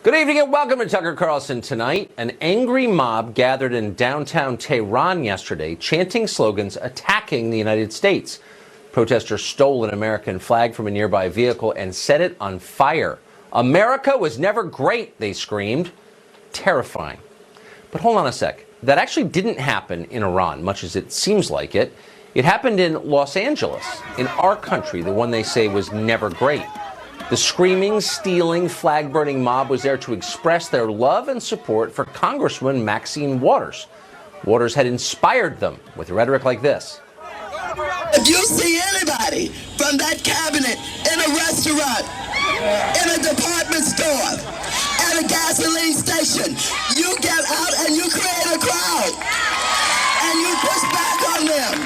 Good evening and welcome to Tucker Carlson Tonight. An angry mob gathered in downtown Tehran yesterday, chanting slogans attacking the United States. Protesters stole an American flag from a nearby vehicle and set it on fire. America was never great, they screamed. Terrifying. But hold on a sec. That actually didn't happen in Iran, much as it seems like it. It happened in Los Angeles, in our country, the one they say was never great. The screaming, stealing, flag-burning mob was there to express their love and support for Congresswoman Maxine Waters. Waters had inspired them with rhetoric like this. If you see anybody from that cabinet in a restaurant, in a department store, at a gasoline station, you get out and you create a crowd. And you push back on them.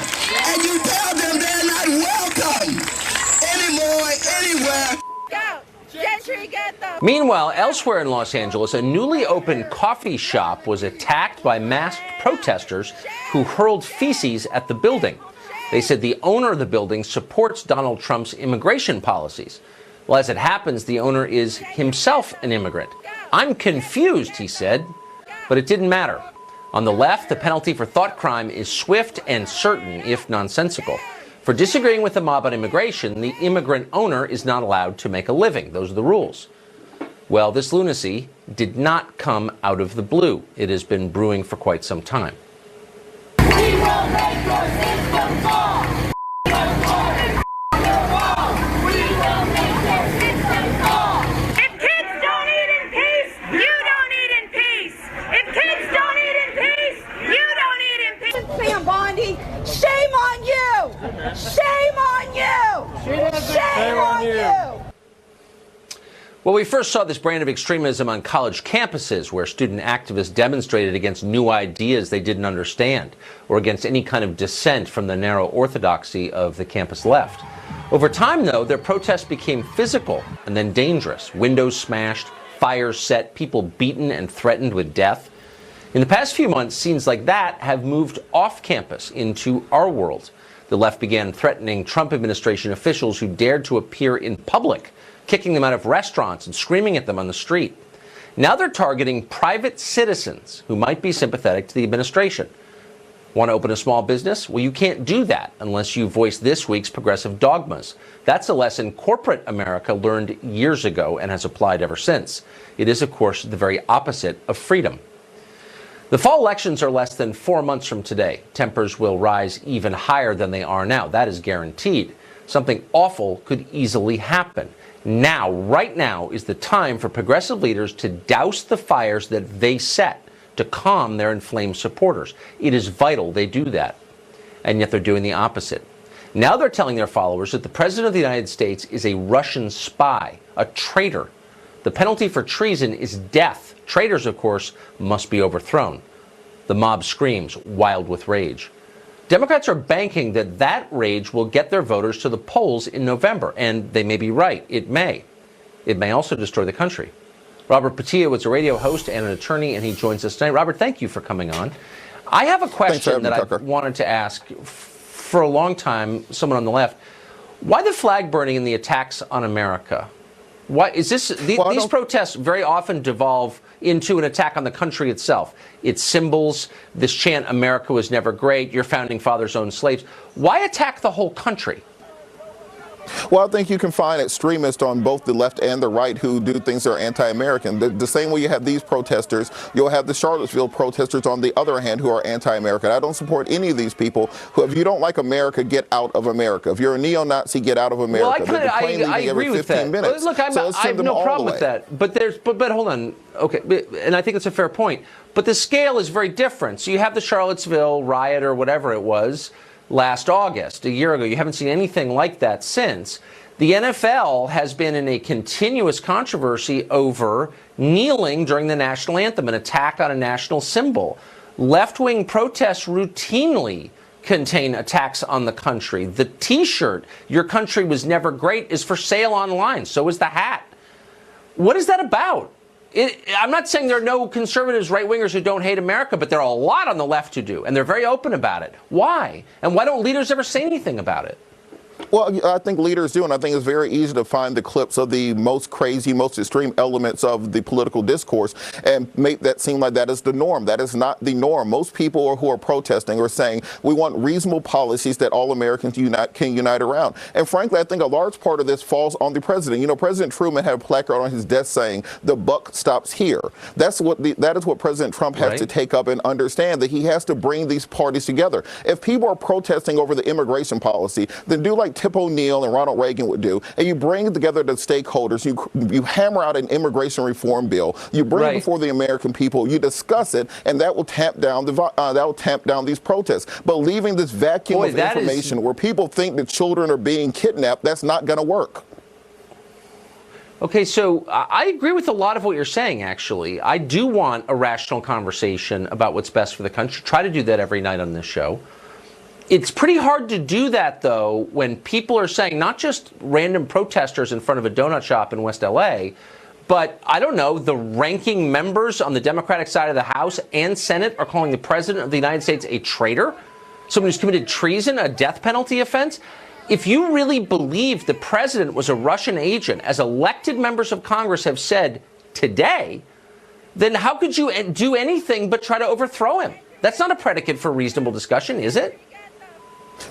And you tell them they're not welcome anymore, anywhere. Meanwhile, elsewhere in Los Angeles, a newly opened coffee shop was attacked by masked protesters who hurled feces at the building. They said the owner of the building supports Donald Trump's immigration policies. Well, as it happens, the owner is himself an immigrant. I'm confused, he said, but it didn't matter. On the left, the penalty for thought crime is swift and certain, if nonsensical. For disagreeing with the mob on immigration, the immigrant owner is not allowed to make a living. Those are the rules. Well, this lunacy did not come out of the blue. It has been brewing for quite some time. We will make your system fall. We will make your system fall. If kids don't eat in peace, you don't eat in peace. If kids don't eat in peace, you don't eat in peace. Sam Bondi, shame on you. Shame on you! Shame on you! Well, we first saw this brand of extremism on college campuses where student activists demonstrated against new ideas they didn't understand or against any kind of dissent from the narrow orthodoxy of the campus left. Over time, though, their protests became physical and then dangerous. Windows smashed, fires set, people beaten and threatened with death. In the past few months, scenes like that have moved off campus into our world. The left began threatening Trump administration officials who dared to appear in public, kicking them out of restaurants and screaming at them on the street. Now they're targeting private citizens who might be sympathetic to the administration. Want to open a small business? Well, you can't do that unless you voice this week's progressive dogmas. That's a lesson corporate America learned years ago and has applied ever since. It is, of course, the very opposite of freedom. The fall elections are less than 4 months from today. Tempers will rise even higher than they are now. That is guaranteed. Something awful could easily happen. Now, right now, is the time for progressive leaders to douse the fires that they set to calm their inflamed supporters. It is vital they do that. And yet they're doing the opposite. Now they're telling their followers that the President of the United States is a Russian spy, a traitor. The penalty for treason is death. Traitors, of course, must be overthrown. The mob screams, wild with rage. Democrats are banking that that rage will get their voters to the polls in November, and they may be right. It may. It may also destroy the country. Robert Patillo is a radio host and an attorney, and he joins us tonight. Robert, thank you for coming on. I have a question that I've wanted to ask for a long time, someone on the left. Why the flag burning and the attacks on America? Why is this? These protests very often devolve into an attack on the country itself. Its symbols, this chant, America was never great, your founding fathers owned slaves. Why attack the whole country? Well, I think you can find extremists on both the left and the right who do things that are anti-American. The same way you have these protesters, you'll have the Charlottesville protesters on the other hand who are anti-American. I don't support any of these people who, if you don't like America, get out of America. If you're a neo-Nazi, get out of America. Well, I agree with that. Minutes. Look, I have no problem with that. But hold on. Okay, and I think it's a fair point. But the scale is very different. So you have the Charlottesville riot or whatever it was last August, a year ago. You haven't seen anything like that since. The NFL has been in a continuous controversy over kneeling during the national anthem, an attack on a national symbol. Left-wing protests routinely contain attacks on the country. The T-shirt, "Your country was never great," is for sale online. So is the hat. What is that about? I'm not saying there are no conservatives, right-wingers who don't hate America, but there are a lot on the left who do, and they're very open about it. Why? And why don't leaders ever say anything about it? Well, I think leaders do, and I think it's very easy to find the clips of the most crazy, most extreme elements of the political discourse and make that seem like that is the norm. That is not the norm. Most people who are protesting are saying we want reasonable policies that all Americans can unite around. And frankly, I think a large part of this falls on the president. You know, President Truman had a placard on his desk saying the buck stops here. That is what President Trump has to take up and understand, that he has to bring these parties together. If people are protesting over the immigration policy, then do like Tip O'Neill and Ronald Reagan would do, and you bring together the stakeholders, you hammer out an immigration reform bill, you bring it before the American people, you discuss it, and that will tamp down these protests. But leaving this vacuum of information where people think that children are being kidnapped, that's not going to work. Okay, so I agree with a lot of what you're saying, actually. I do want a rational conversation about what's best for the country. Try to do that every night on this show. It's pretty hard to do that, though, when people are saying, not just random protesters in front of a donut shop in West L.A., but, I don't know, the ranking members on the Democratic side of the House and Senate are calling the President of the United States a traitor, someone who's committed treason, a death penalty offense. If you really believe the President was a Russian agent, as elected members of Congress have said today, then how could you do anything but try to overthrow him? That's not a predicate for reasonable discussion, is it?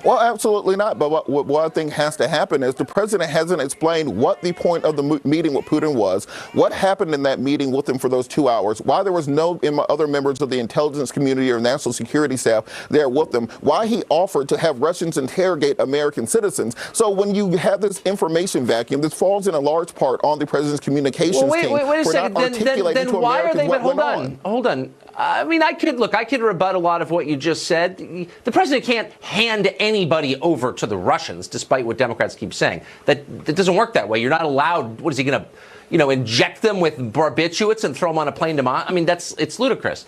Well, absolutely not. But what I think has to happen is the president hasn't explained what the point of the meeting with Putin was, what happened in that meeting with him for those 2 hours, why there was no other members of the intelligence community or national security staff there with them, why he offered to have Russians interrogate American citizens. So when you have this information vacuum, this falls in a large part on the president's communications team. Wait a second. Then why are they? Hold on. I mean, I could rebut a lot of what you just said. The president can't hand anybody over to the Russians, despite what Democrats keep saying. That doesn't work that way. You're not allowed. What is he going to, inject them with barbiturates and throw them on a plane to Moscow? I mean, it's ludicrous.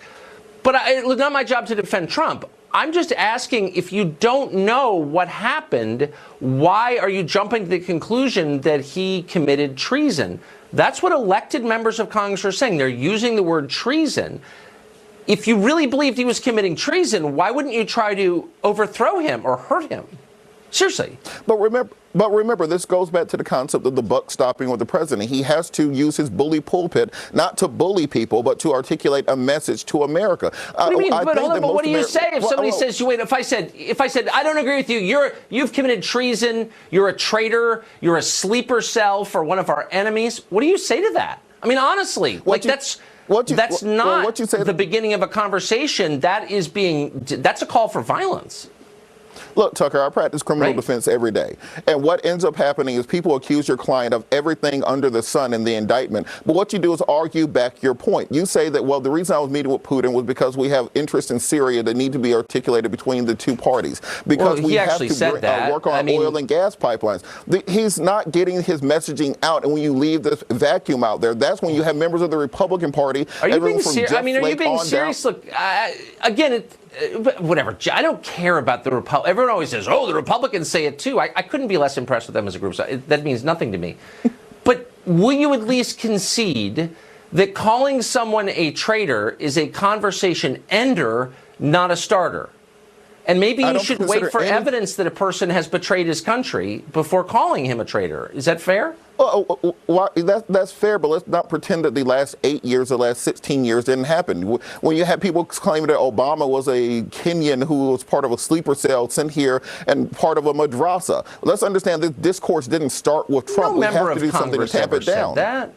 But it's not my job to defend Trump. I'm just asking, if you don't know what happened, why are you jumping to the conclusion that he committed treason? That's what elected members of Congress are saying. They're using the word treason. If you really believed he was committing treason, why wouldn't you try to overthrow him or hurt him? Seriously. But remember, this goes back to the concept of the buck stopping with the president. He has to use his bully pulpit not to bully people, but to articulate a message to America. What do you mean? But what do you say if somebody says, "Wait"? If I said, "I don't agree with you. You've committed treason. You're a traitor. You're a sleeper cell for one of our enemies." What do you say to that? I mean, honestly, that's not the beginning of a conversation. That's a call for violence. Look, Tucker, I practice criminal defense every day. And what ends up happening is people accuse your client of everything under the sun in the indictment. But what you do is argue back your point. You say that, well, the reason I was meeting with Putin was because we have interests in Syria that need to be articulated between the two parties. Because we have to work on oil and gas pipelines. He's not getting his messaging out. And when you leave this vacuum out there, that's when you have members of the Republican Party. Are you being serious? I mean, are you being serious? Look, again, whatever. I don't care about the Republicans. Everyone always says, oh, the Republicans say it too. I couldn't be less impressed with them as a group. So that means nothing to me. But will you at least concede that calling someone a traitor is a conversation ender, not a starter? And maybe you should wait for evidence that a person has betrayed his country before calling him a traitor. Is that fair? Well, that's fair, but let's not pretend that the last 8 years or last 16 years didn't happen. When you had people claiming that Obama was a Kenyan who was part of a sleeper cell sent here and part of a madrasa, let's understand this discourse didn't start with Trump. No member of Congress tamp it down.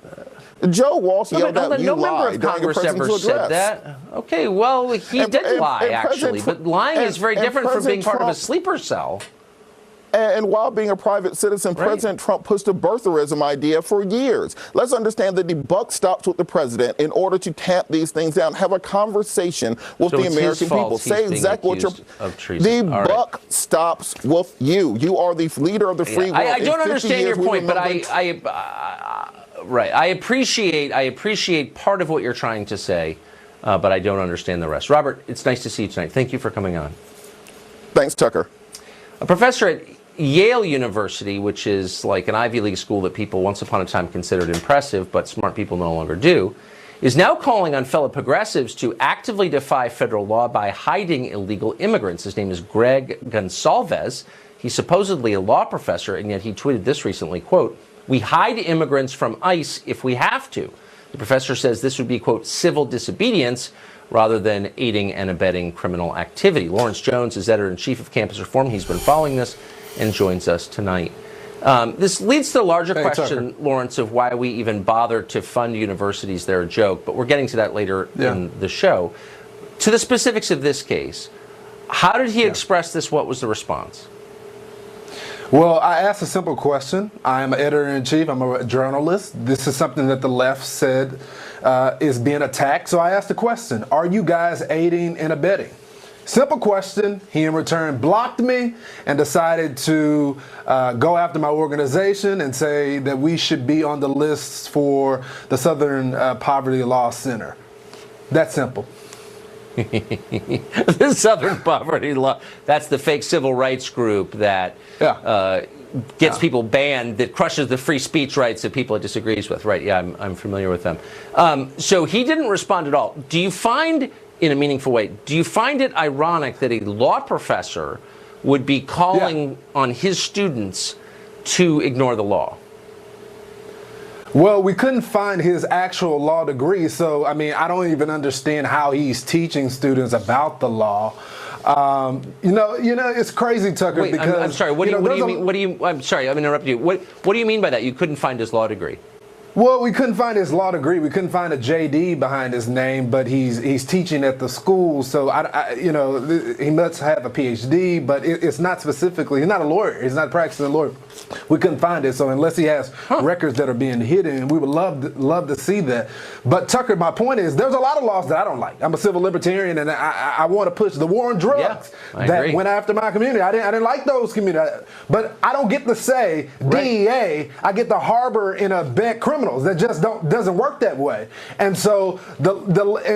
Joe Walsh yelled out, "You lie," during a presidential address. That. Okay, well, he did lie, actually. But lying is very different from being part of a sleeper cell. And while being a private citizen, President Trump pushed the birtherism idea for years. Let's understand that the buck stops with the president in order to tamp these things down. Have a conversation with the American people. Say exactly what the buck stops with you. You are the leader of the free world. I don't understand your point, but I appreciate part of what you're trying to say, but I don't understand the rest. Robert, it's nice to see you tonight. Thank you for coming on. Thanks, Tucker. A professor at Yale University, which is like an Ivy League school that people once upon a time considered impressive, but smart people no longer do, is now calling on fellow progressives to actively defy federal law by hiding illegal immigrants. His name is Greg Gonsalves. He's supposedly a law professor, and yet he tweeted this recently, quote, "We hide immigrants from ICE if we have to." The professor says this would be, quote, "civil disobedience rather than aiding and abetting criminal activity." Lawrence Jones is editor-in-chief of Campus Reform. He's been following this and joins us tonight. This leads to the larger question, Tucker, Lawrence, of why we even bother to fund universities. They're a joke, but we're getting to that later in the show. To the specifics of this case, how did he express this? What was the response? Well, I asked a simple question. I'm an editor-in-chief. I'm a journalist. This is something that the left said is being attacked. So I asked the question, are you guys aiding and abetting? Simple question. He in return blocked me and decided to go after my organization and say that we should be on the lists for the Southern Poverty Law Center. That simple. The Southern Poverty Law. That's the fake civil rights group that gets people banned, that crushes the free speech rights of people it disagrees with. Right, yeah, I'm familiar with them. So he didn't respond at all. Do you find, in a meaningful way, do you find it ironic that a law professor would be calling on his students to ignore the law? Well, we couldn't find his actual law degree, so I mean, I don't even understand how he's teaching students about the law. You know, it's crazy, Tucker. Wait, because I'm sorry. What do you mean? What do you? I'm sorry. I'm interrupting you. What do you mean by that? You couldn't find his law degree? Well, we couldn't find his law degree. We couldn't find a JD behind his name, but he's teaching at the school, so he must have a PhD, but it's not specifically. He's not a lawyer. He's not a practicing lawyer. We couldn't find it, so unless he has records that are being hidden, we would love to see that. But Tucker, my point is, there's a lot of laws that I don't like. I'm a civil libertarian, and I want to push the war on drugs that went after my community. I didn't like those communities, but I don't get to say DEA. I get to harbor and abet criminals. That just doesn't work that way. And so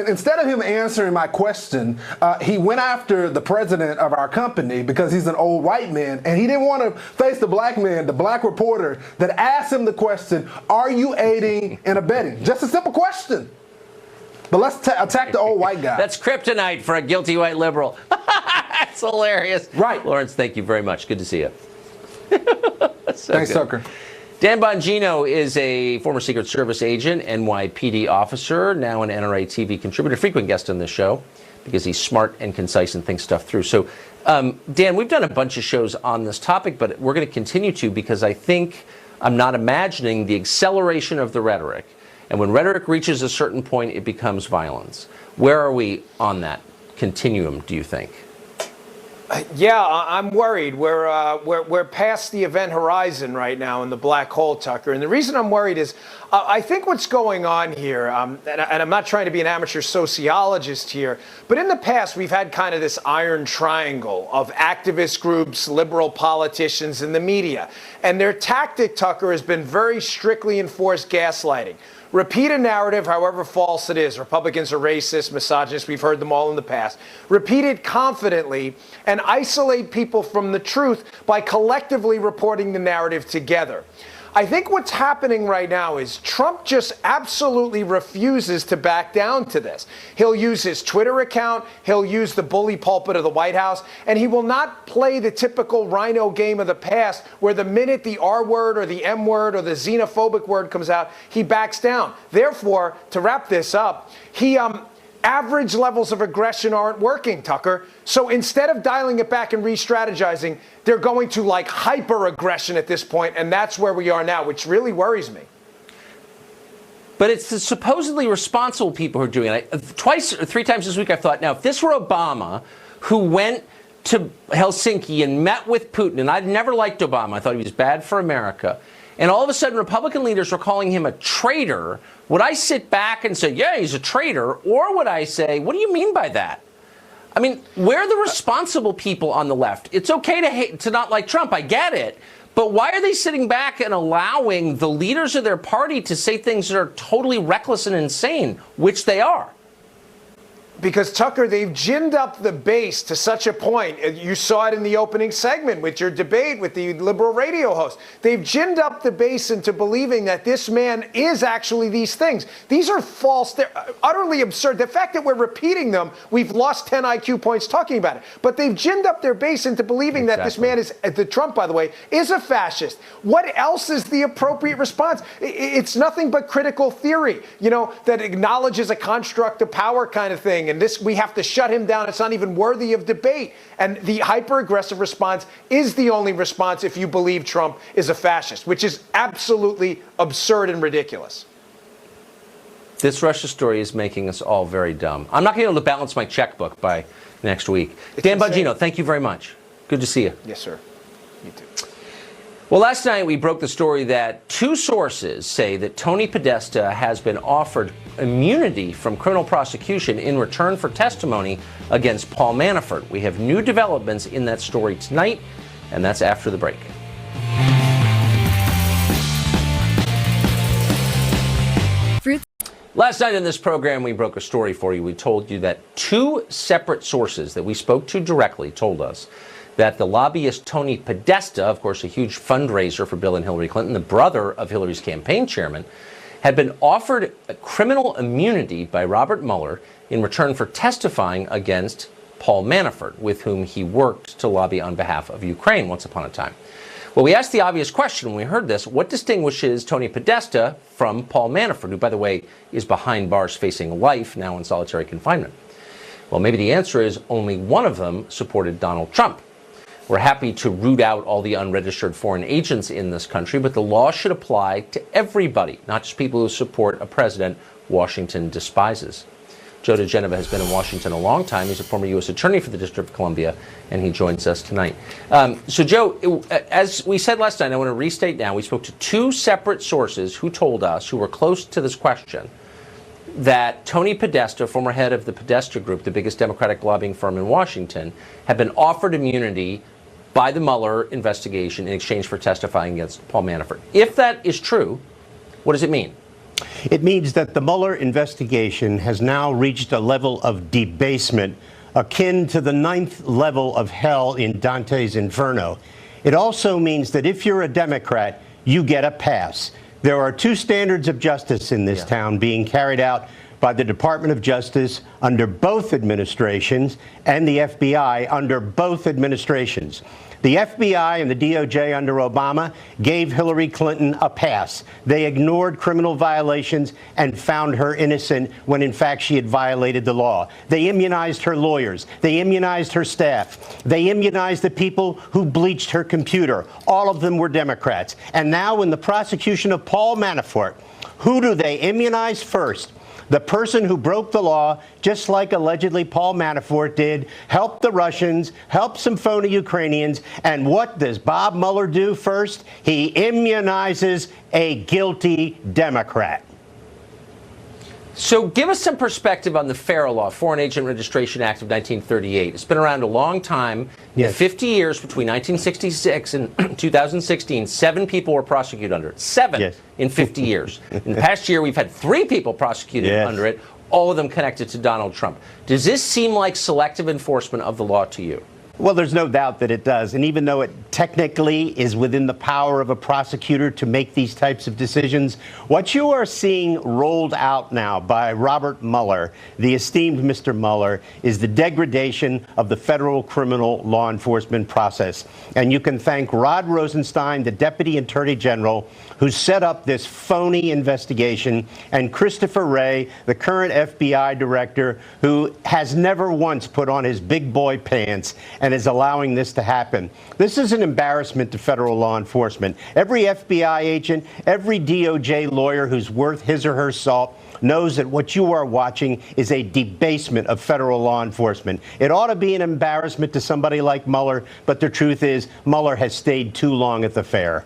instead of him answering my question, he went after the president of our company because he's an old white man, and he didn't want to face the black man, the black reporter that asked him the question, are you aiding and abetting? Just a simple question. But let's attack the old white guy. That's kryptonite for a guilty white liberal. That's hilarious. Right. Lawrence, thank you very much. Good to see you. Thanks, Tucker. Dan Bongino is a former Secret Service agent, NYPD officer, now an NRA TV contributor, frequent guest on this show because he's smart and concise and thinks stuff through. So, Dan, we've done a bunch of shows on this topic, but we're going to continue to because I think I'm not imagining the acceleration of the rhetoric. And when rhetoric reaches a certain point, it becomes violence. Where are we on that continuum, do you think? Yeah, I'm worried. We're past the event horizon right now in the black hole, Tucker. And the reason I'm worried is I think what's going on here, and I'm not trying to be an amateur sociologist here, but in the past we've had kind of this iron triangle of activist groups, liberal politicians, and the media. And their tactic, Tucker, has been very strictly enforced gaslighting. Repeat a narrative, however false it is. Republicans are racist, misogynist. We've heard them all in the past. Repeat it confidently and isolate people from the truth by collectively reporting the narrative together. I think what's happening right now is Trump just absolutely refuses to back down to this. He'll use his Twitter account, he'll use the bully pulpit of the White House, and he will not play the typical rhino game of the past where the minute the R word or the M word or the xenophobic word comes out, he backs down. Therefore, to wrap this up, average levels of aggression aren't working, Tucker. So instead of dialing it back and re-strategizing, they're going to like hyper-aggression at this point, and that's where we are now, which really worries me. But it's the supposedly responsible people who are doing it. Twice or three times this week I've thought, now, if this were Obama, who went to Helsinki and met with Putin, and I'd never liked Obama, I thought he was bad for America, and all of a sudden Republican leaders were calling him a traitor, would I sit back and say, yeah, he's a traitor? Or would I say, what do you mean by that? I mean, we're the responsible people on the left. It's okay to hate, to not like Trump. I get it. But why are they sitting back and allowing the leaders of their party to say things that are totally reckless and insane, which they are? Because, Tucker, they've ginned up the base to such a point. You saw it in the opening segment with your debate with the liberal radio host. They've ginned up the base into believing that this man is actually these things. These are false. They're utterly absurd. The fact that we're repeating them, we've lost 10 IQ points talking about it. But they've ginned up their base into believing that this man is, the Trump, by the way, is a fascist. What else is the appropriate response? It's nothing but critical theory, that acknowledges a construct of power kind of thing. And this, we have to shut him down. It's not even worthy of debate. And the hyper-aggressive response is the only response if you believe Trump is a fascist, which is absolutely absurd and ridiculous. This Russia story is making us all very dumb. I'm not going to be able to balance my checkbook by next week. Dan Bongino, thank you very much. Good to see you. Yes, sir. You too. Well, last night we broke the story that two sources say that Tony Podesta has been offered immunity from criminal prosecution in return for testimony against Paul Manafort. We have new developments in that story tonight, and that's after the break. Last night in this program, we broke a story for you. We told you that two separate sources that we spoke to directly told us that the lobbyist Tony Podesta, of course a huge fundraiser for Bill and Hillary Clinton, the brother of Hillary's campaign chairman, had been offered criminal immunity by Robert Mueller in return for testifying against Paul Manafort, with whom he worked to lobby on behalf of Ukraine once upon a time. Well, we asked the obvious question when we heard this: what distinguishes Tony Podesta from Paul Manafort, who, by the way, is behind bars facing life, now in solitary confinement? Well, maybe the answer is only one of them supported Donald Trump. We're happy to root out all the unregistered foreign agents in this country, but the law should apply to everybody, not just people who support a president Washington despises. Joe DeGenova has been in Washington a long time. He's a former U.S. attorney for the District of Columbia, and he joins us tonight. So, Joe, as we said last night, I want to restate now, we spoke to two separate sources who told us, who were close to this question, that Tony Podesta, former head of the Podesta Group, the biggest Democratic lobbying firm in Washington, had been offered immunity by the Mueller investigation in exchange for testifying against Paul Manafort. If that is true, what does it mean? It means that the Mueller investigation has now reached a level of debasement akin to the 9th level of hell in Dante's Inferno. It also means that if you're a Democrat, you get a pass. There are two standards of justice in this town being carried out by the Department of Justice under both administrations and the FBI under both administrations. The FBI and the DOJ under Obama gave Hillary Clinton a pass. They ignored criminal violations and found her innocent when, in fact, she had violated the law. They immunized her lawyers. They immunized her staff. They immunized the people who bleached her computer. All of them were Democrats. And now in the prosecution of Paul Manafort, who do they immunize first? The person who broke the law, just like allegedly Paul Manafort did, helped the Russians, helped some phony Ukrainians, and what does Bob Mueller do first? He immunizes a guilty Democrat. So give us some perspective on the FARA law, Foreign Agent Registration Act of 1938. It's been around a long time. Yes. 50 years between 1966 and 2016, 7 people were prosecuted under it. 7 Yes. in 50 years. In the past year, we've had 3 people prosecuted under it, all of them connected to Donald Trump. Does this seem like selective enforcement of the law to you? Well, there's no doubt that it does. And even though it technically is within the power of a prosecutor to make these types of decisions, what you are seeing rolled out now by Robert Mueller, the esteemed Mr. Mueller, is the degradation of the federal criminal law enforcement process. And you can thank Rod Rosenstein, the Deputy Attorney General, who set up this phony investigation, and Christopher Wray, the current FBI director, who has never once put on his big boy pants and is allowing this to happen. This is an embarrassment to federal law enforcement. Every FBI agent, every DOJ lawyer who's worth his or her salt knows that what you are watching is a debasement of federal law enforcement. It ought to be an embarrassment to somebody like Mueller, but the truth is Mueller has stayed too long at the fair.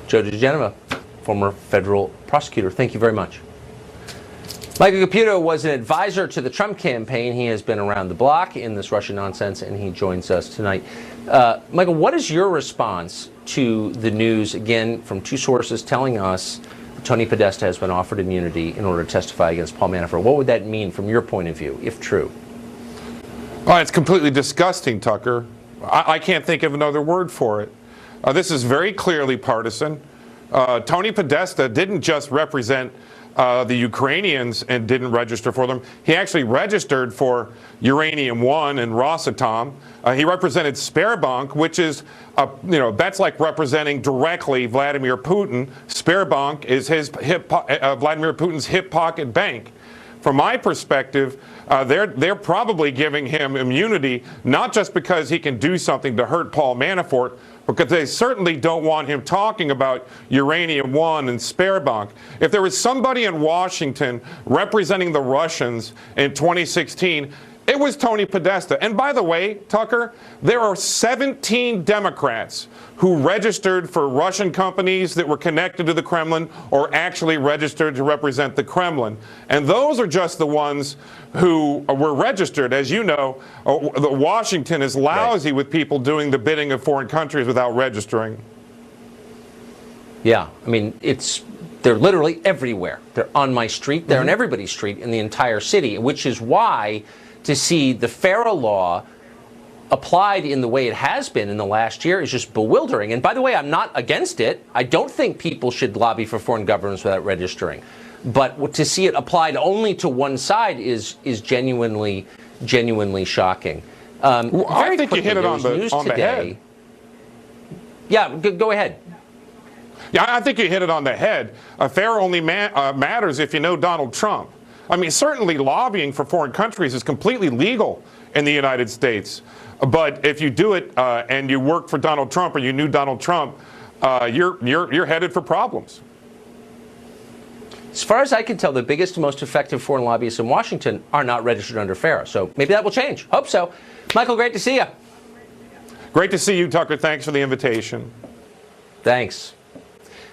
Joe DeGenova, former federal prosecutor, thank you very much. Michael Caputo was an advisor to the Trump campaign. He has been around the block in this Russian nonsense, and he joins us tonight. Michael, what is your response to the news, again, from two sources telling us the Tony Podesta has been offered immunity in order to testify against Paul Manafort. What would that mean from your point of view, if true? Oh, it's completely disgusting, Tucker. I can't think of another word for it. This is very clearly partisan. Tony Podesta didn't just represent the Ukrainians and didn't register for them. He actually registered for Uranium One and Rosatom. He represented Sberbank, which is, that's like representing directly Vladimir Putin. Sberbank is Vladimir Putin's hip pocket bank. From my perspective, they're probably giving him immunity, not just because he can do something to hurt Paul Manafort, because they certainly don't want him talking about Uranium One and Sberbank. If there was somebody in Washington representing the Russians in 2016, it was Tony Podesta. And by the way, Tucker, there are 17 Democrats who registered for Russian companies that were connected to the Kremlin or actually registered to represent the Kremlin. And those are just the ones who were registered. As you know, Washington is lousy with people doing the bidding of foreign countries without registering. Yeah, I mean, they're literally everywhere. They're on my street. They're on everybody's street in the entire city, which is why to see the FARA law applied in the way it has been in the last year is just bewildering. And by the way, I'm not against it. I don't think people should lobby for foreign governments without registering. But to see it applied only to one side is genuinely shocking. I think you hit it on the head. Yeah, go ahead. Yeah, I think you hit it on the head. FARA only matters if you know Donald Trump. I mean, certainly lobbying for foreign countries is completely legal in the United States. But if you do it and you work for Donald Trump or you knew Donald Trump, you're headed for problems. As far as I can tell, the biggest and most effective foreign lobbyists in Washington are not registered under FARA. So maybe that will change. Hope so. Michael, great to see you. Great to see you, Tucker. Thanks for the invitation. Thanks.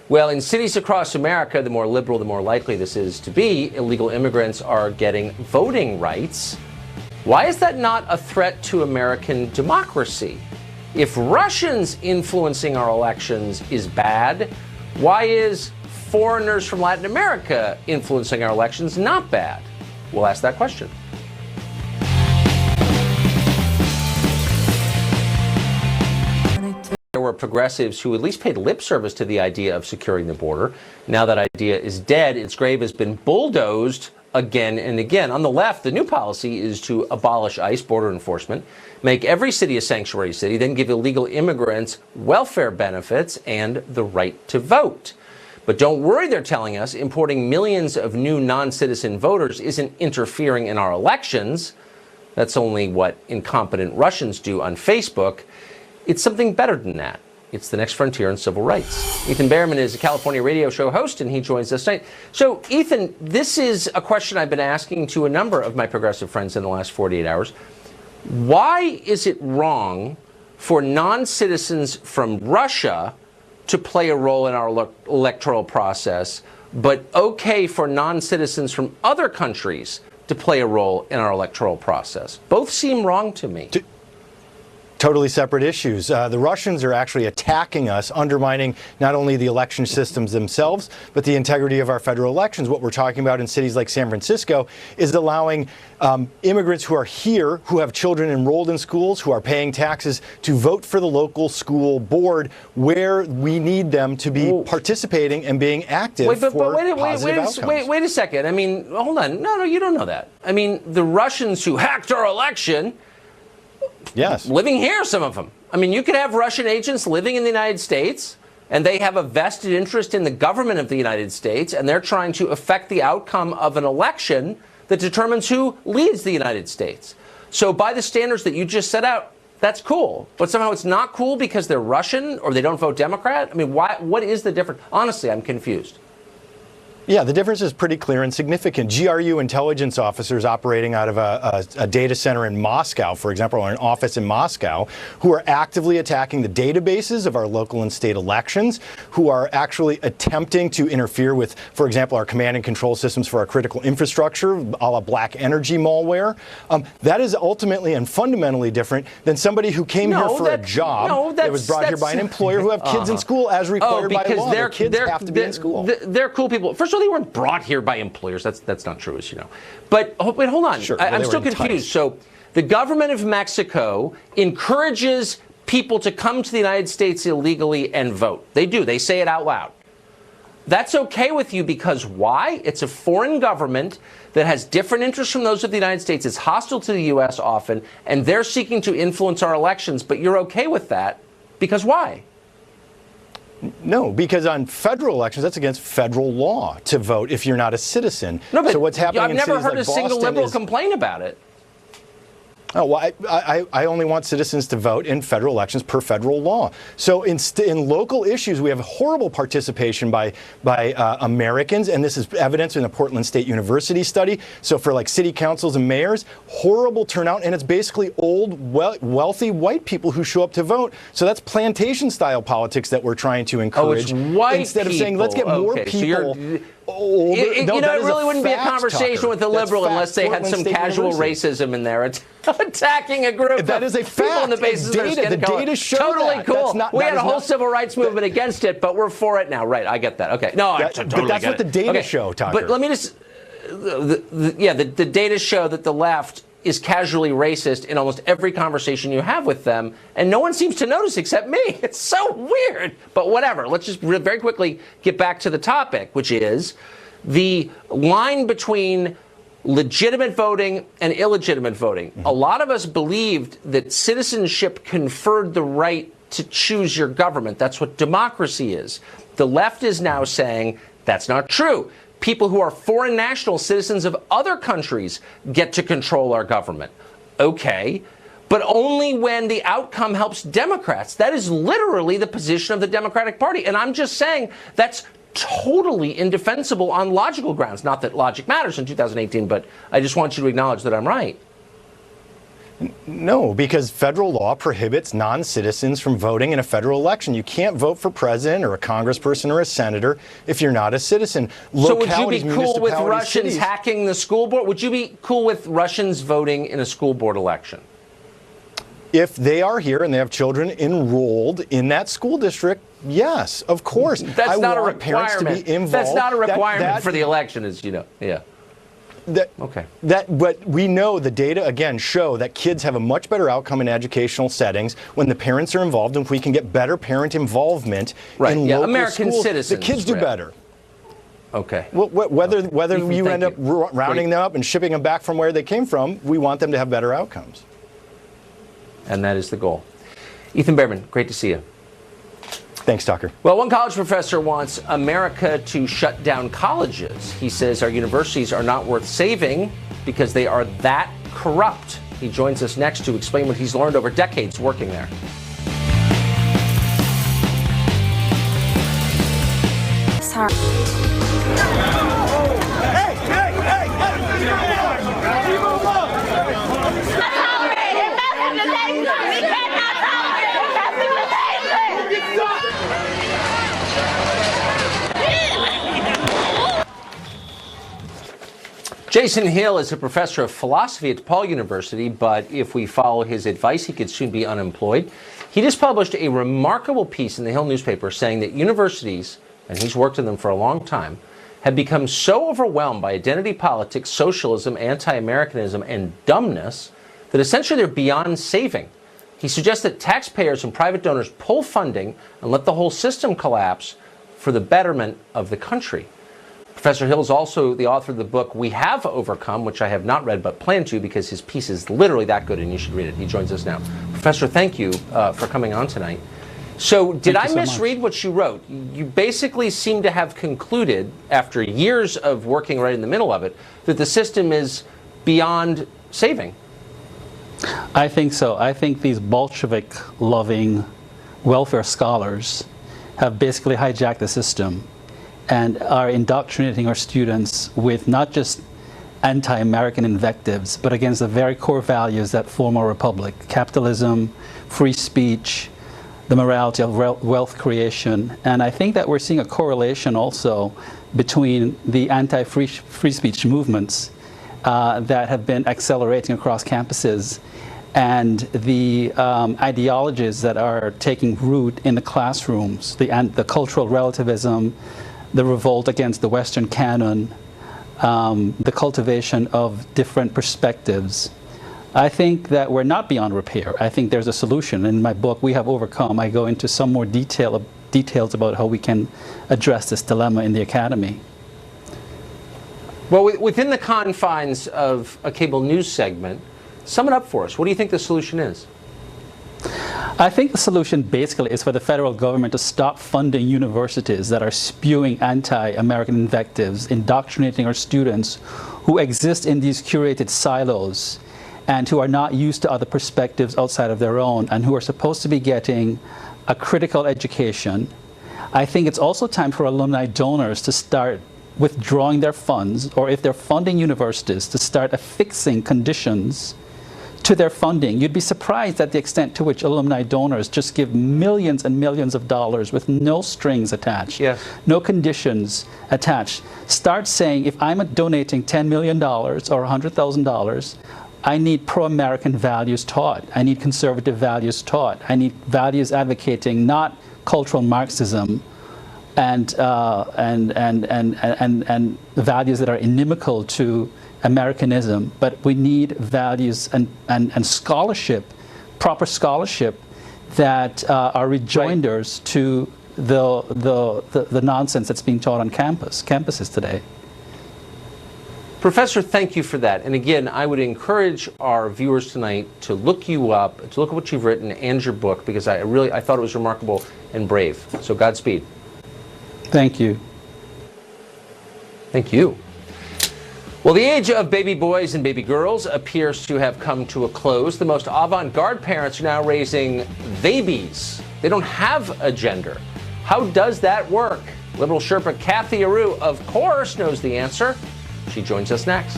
Well, in cities across America, the more liberal, the more likely this is to be, illegal immigrants are getting voting rights. Why is that not a threat to American democracy? If Russians influencing our elections is bad, why is foreigners from Latin America influencing our elections not bad? We'll ask that question. There were progressives who at least paid lip service to the idea of securing the border. Now that idea is dead. Its grave has been bulldozed again and again. On the left, the new policy is to abolish ICE border enforcement, make every city a sanctuary city, then give illegal immigrants welfare benefits and the right to vote. But don't worry, they're telling us, importing millions of new non-citizen voters isn't interfering in our elections. That's only what incompetent Russians do on Facebook. It's something better than that. It's the next frontier in civil rights. Ethan Behrman is a California radio show host, and he joins us tonight. So, Ethan, this is a question I've been asking to a number of my progressive friends in the last 48 hours. Why is it wrong for non-citizens from Russia to play a role in our electoral process, but okay for non-citizens from other countries to play a role in our electoral process? Both seem wrong to me. Totally separate issues. The Russians are actually attacking us, undermining not only the election systems themselves, but the integrity of our federal elections. What we're talking about in cities like San Francisco is allowing immigrants who are here, who have children enrolled in schools, who are paying taxes, to vote for the local school board where we need them to be participating and being active for positive outcomes. Wait a second. I mean, hold on. No, you don't know that. I mean, the Russians who hacked our election, yes, living here, some of them. I mean, you could have Russian agents living in the United States, and they have a vested interest in the government of the United States, and they're trying to affect the outcome of an election that determines who leads the United States. So by the standards that you just set out, that's cool. But somehow it's not cool because they're Russian or they don't vote Democrat? I mean, what is the difference? Honestly, I'm confused. Yeah, the difference is pretty clear and significant. GRU intelligence officers operating out of a data center in Moscow, for example, or an office in Moscow, who are actively attacking the databases of our local and state elections, who are actually attempting to interfere with, for example, our command and control systems for our critical infrastructure, a la black energy malware. That is ultimately and fundamentally different than somebody who came here for a job that was brought here by an employer who have kids in school as required by law. Their kids have to be in school. They're cool people. First of all, they weren't brought here by employers. That's not true, as you know. But wait, hold on. Sure. I'm still confused. So the government of Mexico encourages people to come to the United States illegally and vote. They do. They say it out loud. That's okay with you because why? It's a foreign government that has different interests from those of the United States. It's hostile to the U.S. often, and they're seeking to influence our elections. But you're okay with that because why? No, because on federal elections, that's against federal law to vote if you're not a citizen. No, but so what's happening I've never in cities heard like a single Boston liberal is, complain about it. Oh, well, I only want citizens to vote in federal elections per federal law. So in local issues, we have horrible participation by Americans, and this is evidence in a Portland State University study. So for like city councils and mayors, horrible turnout, and it's basically old, wealthy white people who show up to vote. So that's plantation-style politics that we're trying to encourage. Oh, it's white instead of saying, let's get more people. It really wouldn't be a conversation with a liberal unless they had some casual racism in there. Attacking a group that is a people on the basis of their skin color. Data show totally that. cool. We had a whole not, civil rights movement against it, but we're for it now. Right, I get that. Okay. No, I totally but that's get what the data show, Tucker. But let me just... The data show that the left is casually racist in almost every conversation you have with them, and no one seems to notice except me. It's so weird. But whatever. Let's just very quickly get back to the topic, which is the line between legitimate voting and illegitimate voting. Mm-hmm. A lot of us believed that citizenship conferred the right to choose your government. That's what democracy is. The left is now saying that's not true. People who are foreign national citizens of other countries get to control our government. Okay, but only when the outcome helps Democrats. That is literally the position of the Democratic Party. And I'm just saying that's totally indefensible on logical grounds. Not that logic matters in 2018, but I just want you to acknowledge that I'm right. No, because federal law prohibits non-citizens from voting in a federal election. You can't vote for president or a congressperson or a senator if you're not a citizen. So would you be cool with Russians hacking the school board? Would you be cool with Russians voting in a school board election? If they are here and they have children enrolled in that school district, yes, of course. That's not a requirement. Parents to be involved. That's not a requirement for the election, as you know. Yeah. But we know the data, again, show that kids have a much better outcome in educational settings when the parents are involved, and if we can get better parent involvement in local American schools, citizens, the kids do better. Okay. Whether you end up rounding them up and shipping them back from where they came from, we want them to have better outcomes. And that is the goal. Ethan Behrman, great to see you. Thanks, Tucker. Well, one college professor wants America to shut down colleges. He says our universities are not worth saving because they are that corrupt. He joins us next to explain what he's learned over decades working there. Sorry. Jason Hill is a professor of philosophy at DePaul University, but if we follow his advice, he could soon be unemployed. He just published a remarkable piece in the Hill newspaper saying that universities, and he's worked in them for a long time, have become so overwhelmed by identity politics, socialism, anti-Americanism, and dumbness that essentially they're beyond saving. He suggests that taxpayers and private donors pull funding and let the whole system collapse for the betterment of the country. Professor Hill is also the author of the book We Have Overcome, which I have not read but plan to because his piece is literally that good and you should read it. He joins us now. Professor, thank you for coming on tonight. So did I misread what you wrote? You basically seem to have concluded, after years of working right in the middle of it, that the system is beyond saving. I think so. I think these Bolshevik-loving welfare scholars have basically hijacked the system. and are indoctrinating our students with not just anti-American invectives, but against the very core values that form our republic: capitalism, free speech, the morality of wealth creation. And I think that we're seeing a correlation also between the anti-free speech movements that have been accelerating across campuses and the ideologies that are taking root in the classrooms, the cultural relativism, the revolt against the Western canon, the cultivation of different perspectives. I think that we're not beyond repair. I think there's a solution. In my book, We Have Overcome, I go into some more details about how we can address this dilemma in the academy. Well, within the confines of a cable news segment, sum it up for us. What do you think the solution is? I think the solution basically is for the federal government to stop funding universities that are spewing anti-American invectives, indoctrinating our students who exist in these curated silos and who are not used to other perspectives outside of their own and who are supposed to be getting a critical education. I think it's also time for alumni donors to start withdrawing their funds, or if they're funding universities, to start affixing conditions to their funding. You'd be surprised at the extent to which alumni donors just give millions and millions of dollars with no strings attached, no conditions attached. Start saying, if I'm donating $10 million or $100,000, I need pro-American values taught. I need conservative values taught. I need values advocating not cultural Marxism and values that are inimical to Americanism, but we need values and scholarship, proper scholarship, that are rejoinders to the nonsense that's being taught on campuses today. Professor, thank you for that. And again, I would encourage our viewers tonight to look you up, to look at what you've written and your book, because I thought it was remarkable and brave. So Godspeed. Thank you. Thank you. Well, the age of baby boys and baby girls appears to have come to a close. The most avant-garde parents are now raising babies. They don't have a gender. How does that work? Liberal Sherpa Kathy Aru, of course, knows the answer. She joins us next.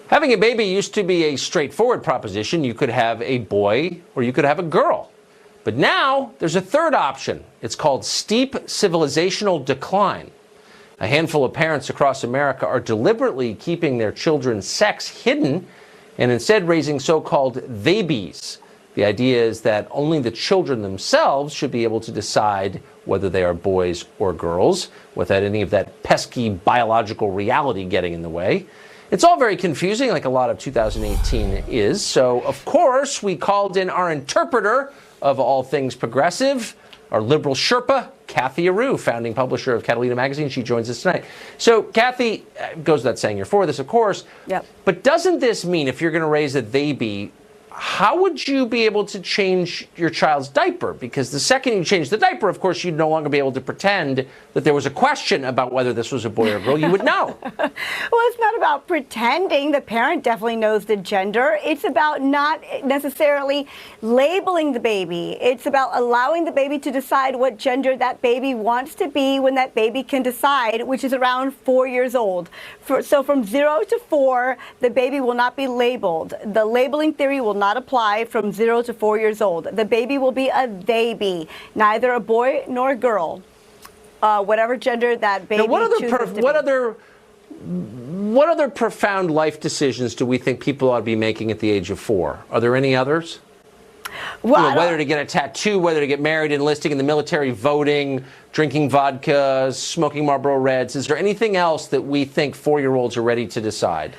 Having a baby used to be a straightforward proposition. You could have a boy or you could have a girl. But now there's a third option. It's called steep civilizational decline. A handful of parents across America are deliberately keeping their children's sex hidden and instead raising so-called babies. The idea is that only the children themselves should be able to decide whether they are boys or girls, without any of that pesky biological reality getting in the way. It's all very confusing, like a lot of 2018 is. So, of course, we called in our interpreter of all things progressive, our liberal Sherpa, Kathy Aru, founding publisher of Catalina Magazine. She joins us tonight. So, Kathy, goes without saying you're for this, of course. Yep. But doesn't this mean if you're going to raise a baby, how would you be able to change your child's diaper? Because the second you change the diaper, of course, you'd no longer be able to pretend that there was a question about whether this was a boy or a girl. You would know. Well, it's not about pretending. The parent definitely knows the gender. It's about not necessarily labeling the baby. It's about allowing the baby to decide what gender that baby wants to be when that baby can decide, which is around 4 years old. So from 0 to 4, the baby will not be labeled. The labeling theory will not apply from 0 to 4 years old. The baby will be a they-be, neither a boy nor a girl, whatever gender that baby chooses to be. What other profound life decisions do we think people ought to be making at the age of 4? Are there any others? Well, whether to get a tattoo, whether to get married, enlisting in the military, voting, drinking vodka, smoking Marlboro Reds. Is there anything else that we think 4-year-olds are ready to decide?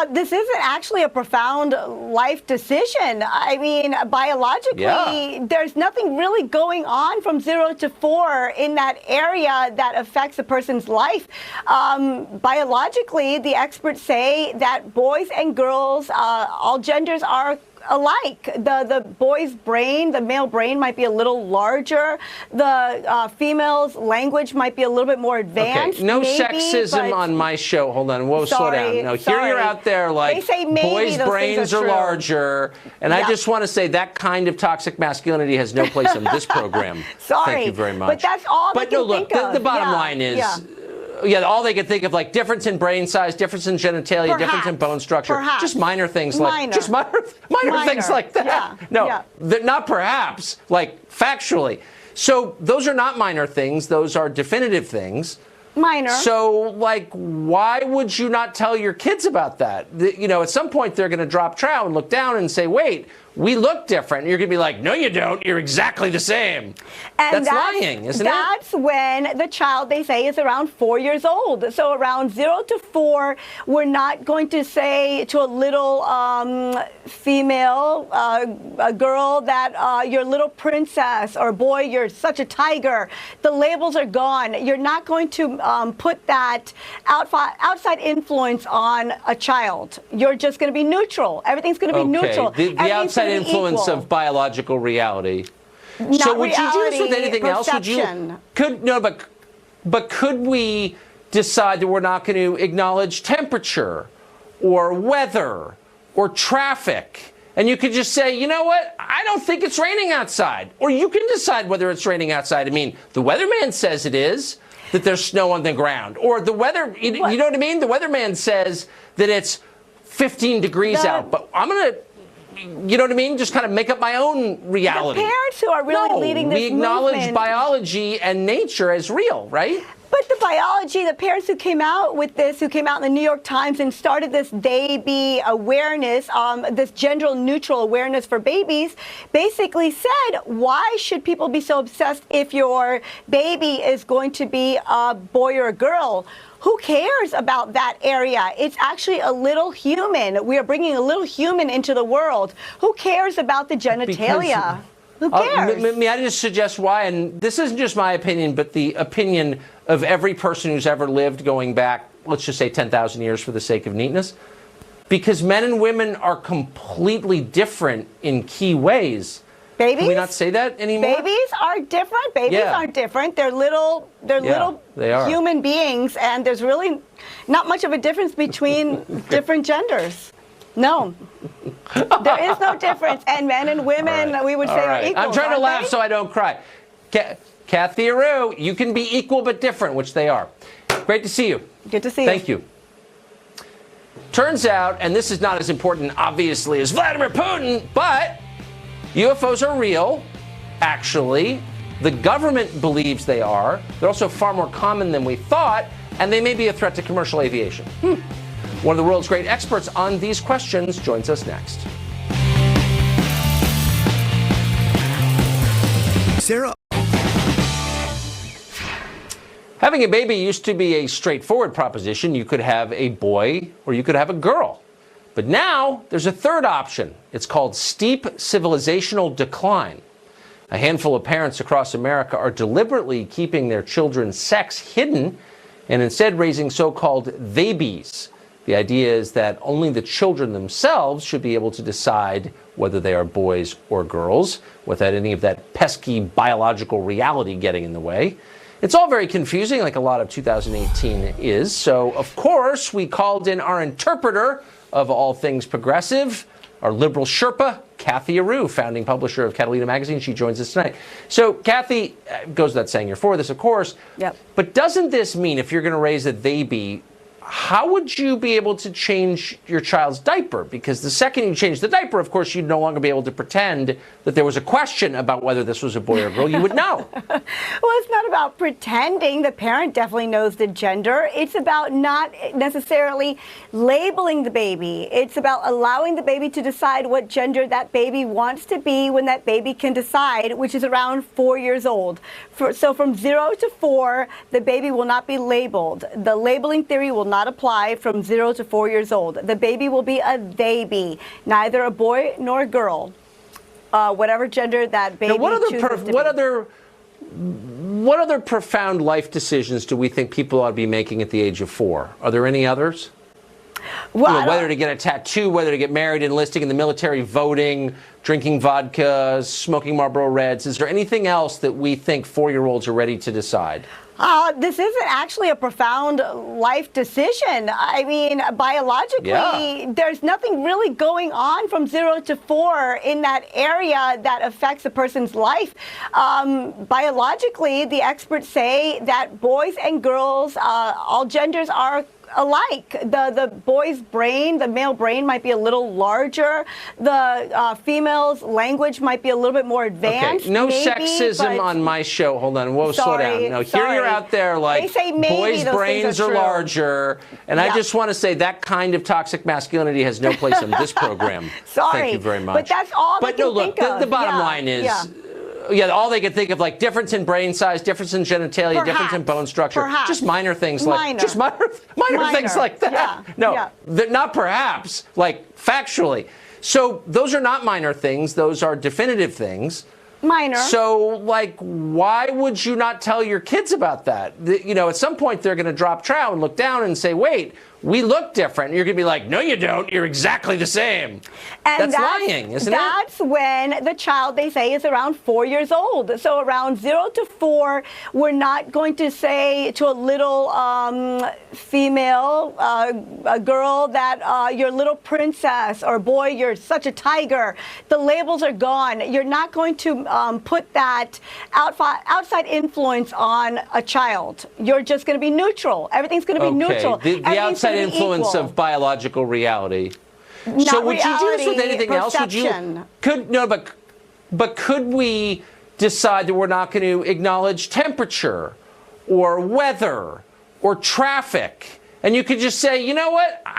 This isn't actually a profound life decision. I mean, biologically, there's nothing really going on from 0 to 4 in that area that affects a person's life. Biologically, the experts say that boys and girls, all genders are alike. The boy's brain, the male brain might be a little larger. The female's language might be a little bit more advanced. Okay, no maybe, sexism on my show. Hold on, whoa, slow Sorry, down. No, here you're out there like They say maybe boys' those brains things are true. larger, and I Yeah. just want to say that kind of toxic masculinity has no place on this program. Sorry, Thank you very much. but that's all they But can no, look, think of. the bottom Yeah, line is. yeah. Yeah, all they could think of, like difference in brain size, difference in genitalia, difference in Perhaps, bone structure, perhaps. just minor things like Minor. just minor things like that. Yeah, No, yeah. not perhaps, like factually. So those are not minor things; those are definitive things. Minor. So, like, why would you not tell your kids about that? You know, at some point they're going to drop trow and look down and say, wait, we look different. And you're going to be like, no, you don't. You're exactly the same. And that's lying, isn't it? That's when the child, they say, is around 4 years old. So around 0 to 4, we're not going to say to a little female, a girl that you're a little princess, or boy, you're such a tiger. The labels are gone. You're not going to put that outside influence on a child. You're just going to be neutral. Everything's going to be neutral. The outside influence equal. of biological reality. Not So would you do this with reality, anything else? Would perception. you but could we decide that we're not going to acknowledge temperature or weather or traffic? And you could just say, you know what? I don't think it's raining outside. Or you can decide whether it's raining outside. I mean, the weatherman says it is, that there's snow on the ground. Or the weather, you know what I mean? The weatherman says that it's 15 degrees out. But I'm going to, you know what I mean? Just kind of make up my own reality. The parents who are really leading this we acknowledge movement. Biology and nature as real, right? But the biology, the parents who came out with this, who came out in the New York Times and started this baby awareness, this gender neutral awareness for babies, basically said, why should people be so obsessed if your baby is going to be a boy or a girl? Who cares about that area? It's actually a little human. We are bringing a little human into the world. Who cares about the genitalia? Who cares? May I just suggest why? And this isn't just my opinion, but the opinion of every person who's ever lived going back, let's just say 10,000 years for the sake of neatness. Because men and women are completely different in key ways. Babies? Can we not say that anymore? Babies are different. Babies aren't different. They're little they are. human beings, and there's really not much of a difference between different genders. No. There is no difference. And men and women, we would say, are equal. I'm trying to laugh they? so I don't cry. Kathy Aru, you can be equal but different, which they are. Great to see you. Good to see you. Thank you. Turns out, and this is not as important, obviously, as Vladimir Putin, but UFOs are real, actually. The government believes they are. They're also far more common than we thought, and they may be a threat to commercial aviation. One of the world's great experts on these questions joins us next. Sarah. Having a baby used to be a straightforward proposition. You could have a boy or you could have a girl. But now there's a third option. It's called steep civilizational decline. A handful of parents across America are deliberately keeping their children's sex hidden and instead raising so-called babies. The idea is that only the children themselves should be able to decide whether they are boys or girls without any of that pesky biological reality getting in the way. It's all very confusing, like a lot of 2018 is. So, of course, we called in our interpreter of all things progressive, our liberal Sherpa, Kathy Aru, founding publisher of Catalina Magazine. She joins us tonight. So, Kathy, goes without saying you're for this, of course. Yep. But doesn't this mean if you're going to raise a baby, how would you be able to change your child's diaper? Because the second you change the diaper, of course, you'd no longer be able to pretend that there was a question about whether this was a boy or a girl. You would know. Well, it's not about pretending. The parent definitely knows the gender. It's about not necessarily labeling the baby. It's about allowing the baby to decide what gender that baby wants to be when that baby can decide, which is around 4 years old. So from 0 to 4, the baby will not be labeled. The labeling theory will not apply from 0 to 4 years old. The baby will be a they-be, neither a boy nor a girl, whatever gender that baby chooses to be. What other profound life decisions do we think people ought to be making at the age of 4? Are there any others? Well, whether to get a tattoo, whether to get married, enlisting in the military, voting, drinking vodka, smoking Marlboro Reds. Is there anything else that we think 4-year-olds are ready to decide? This isn't actually a profound life decision. I mean, biologically, there's nothing really going on from 0 to 4 in that area that affects a person's life. Biologically, the experts say that boys and girls, all genders are alike. The boy's brain, the male brain, might be a little larger. The female's language might be a little bit more advanced. Okay, no maybe, sexism on my show. Hold on. Whoa, slow down. No, here you're out there like they say maybe boys' those brains are true. larger. And I just want to say that kind of toxic masculinity has no place on this program. Sorry. Thank you very much. But that's all they can look, think of. The bottom line is, all they could think of, like difference in brain size, difference in genitalia, difference in bone structure, just minor things like just minor things like that. Not perhaps, like factually. So those are not minor things; those are definitive things. Minor. So, like, why would you not tell your kids about that? At some point they're going to drop trow and look down and say, "Wait, we look different." And you're going to be like, "No, you don't. You're exactly the same." And that's lying, isn't it? That's when the child, they say, is around 4 years old. So around 0 to 4, we're not going to say to a little female, a girl, that you're a little princess, or boy, you're such a tiger. The labels are gone. You're not going to put that outside influence on a child. You're just going to be neutral. Everything's going to be neutral. The outside influence of biological reality. So would you do this with anything else? But could we decide that we're not going to acknowledge temperature or weather or traffic? And you could just say, you know what?